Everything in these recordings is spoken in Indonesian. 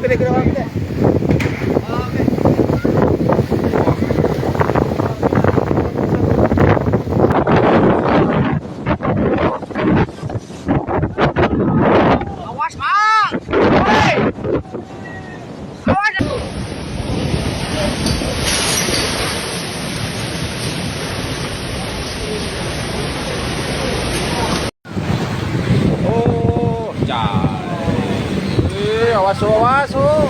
gede-gede orang gede. Awas, Bang. Hei. Awas. Oh, awas, awas. Oh.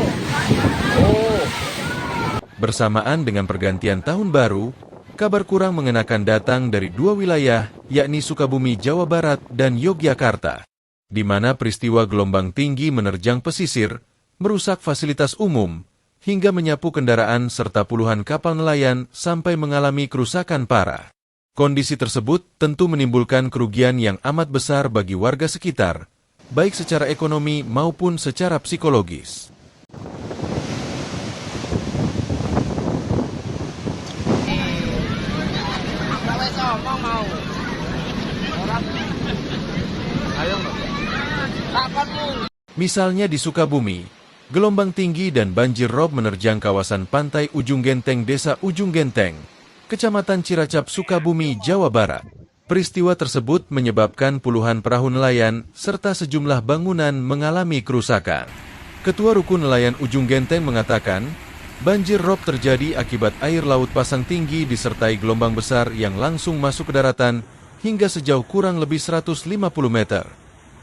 Bersamaan dengan pergantian tahun baru, kabar kurang mengenakan datang dari dua wilayah, yakni Sukabumi, Jawa Barat, dan Yogyakarta, di mana peristiwa gelombang tinggi menerjang pesisir, merusak fasilitas umum, hingga menyapu kendaraan serta puluhan kapal nelayan sampai mengalami kerusakan parah. Kondisi tersebut tentu menimbulkan kerugian yang amat besar bagi warga sekitar, baik secara ekonomi maupun secara psikologis. Misalnya di Sukabumi, gelombang tinggi dan banjir rob menerjang kawasan pantai Ujung Genteng, Desa Ujung Genteng, Kecamatan Ciracap, Sukabumi, Jawa Barat. Peristiwa tersebut menyebabkan puluhan perahu nelayan serta sejumlah bangunan mengalami kerusakan. Ketua Rukun Nelayan Ujung Genteng mengatakan, banjir rob terjadi akibat air laut pasang tinggi disertai gelombang besar yang langsung masuk ke daratan hingga sejauh kurang lebih 150 meter.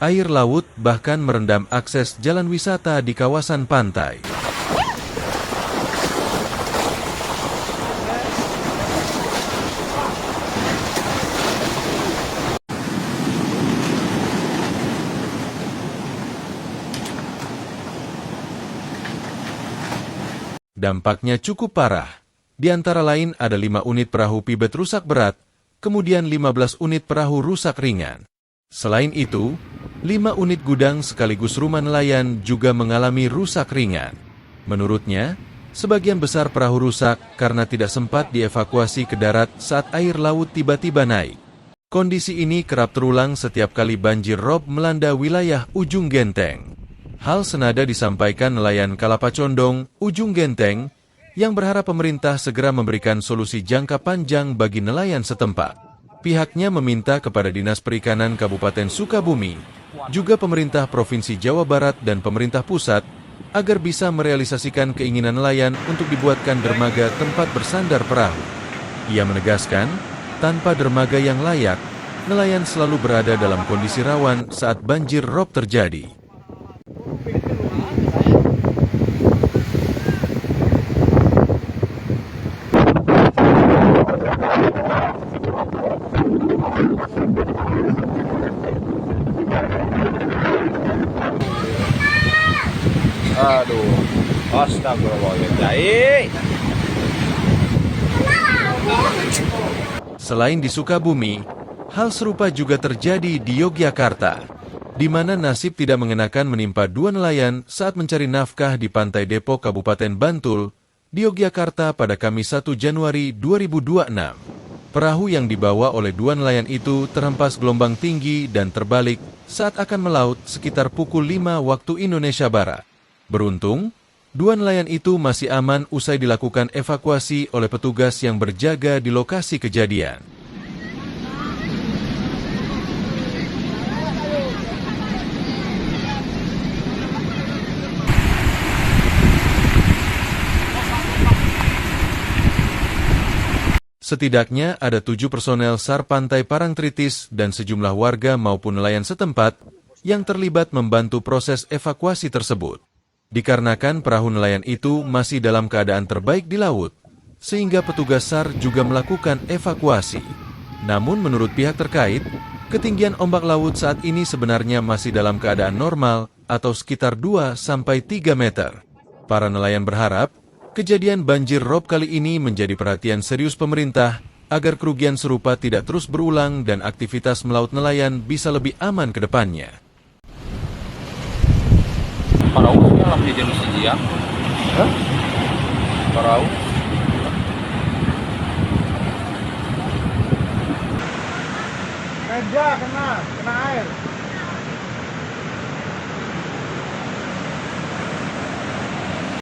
Air laut bahkan merendam akses jalan wisata di kawasan pantai. Dampaknya cukup parah. Di antara lain ada 5 unit perahu pibet rusak berat, kemudian 15 unit perahu rusak ringan. Selain itu, 5 unit gudang sekaligus rumah nelayan juga mengalami rusak ringan. Menurutnya, sebagian besar perahu rusak karena tidak sempat dievakuasi ke darat saat air laut tiba-tiba naik. Kondisi ini kerap terulang setiap kali banjir rob melanda wilayah Ujung Genteng. Hal senada disampaikan nelayan Kalapa Condong, Ujung Genteng, yang berharap pemerintah segera memberikan solusi jangka panjang bagi nelayan setempat. Pihaknya meminta kepada Dinas Perikanan Kabupaten Sukabumi, juga pemerintah Provinsi Jawa Barat dan pemerintah pusat, agar bisa merealisasikan keinginan nelayan untuk dibuatkan dermaga tempat bersandar perahu. Ia menegaskan, tanpa dermaga yang layak, nelayan selalu berada dalam kondisi rawan saat banjir rob terjadi. Aduh, astagfirullahaladzim. Selain di Sukabumi, hal serupa juga terjadi di Yogyakarta, di mana nasib tidak mengenakan menimpa dua nelayan saat mencari nafkah di Pantai Depok, Kabupaten Bantul, di Yogyakarta pada Kamis 1 Januari 2026. Perahu yang dibawa oleh dua nelayan itu terhempas gelombang tinggi dan terbalik saat akan melaut sekitar pukul 5 waktu Indonesia Barat. Beruntung, dua nelayan itu masih aman usai dilakukan evakuasi oleh petugas yang berjaga di lokasi kejadian. Setidaknya ada 7 personel SAR Pantai Parangtritis dan sejumlah warga maupun nelayan setempat yang terlibat membantu proses evakuasi tersebut. Dikarenakan perahu nelayan itu masih dalam keadaan terbaik di laut, sehingga petugas SAR juga melakukan evakuasi. Namun menurut pihak terkait, ketinggian ombak laut saat ini sebenarnya masih dalam keadaan normal atau sekitar 2-3 meter. Para nelayan berharap, kejadian banjir rob kali ini menjadi perhatian serius pemerintah agar kerugian serupa tidak terus berulang dan aktivitas melaut nelayan bisa lebih aman ke depannya. Parau yang lagi jenis dia. Hah? Parau. Meja kena air.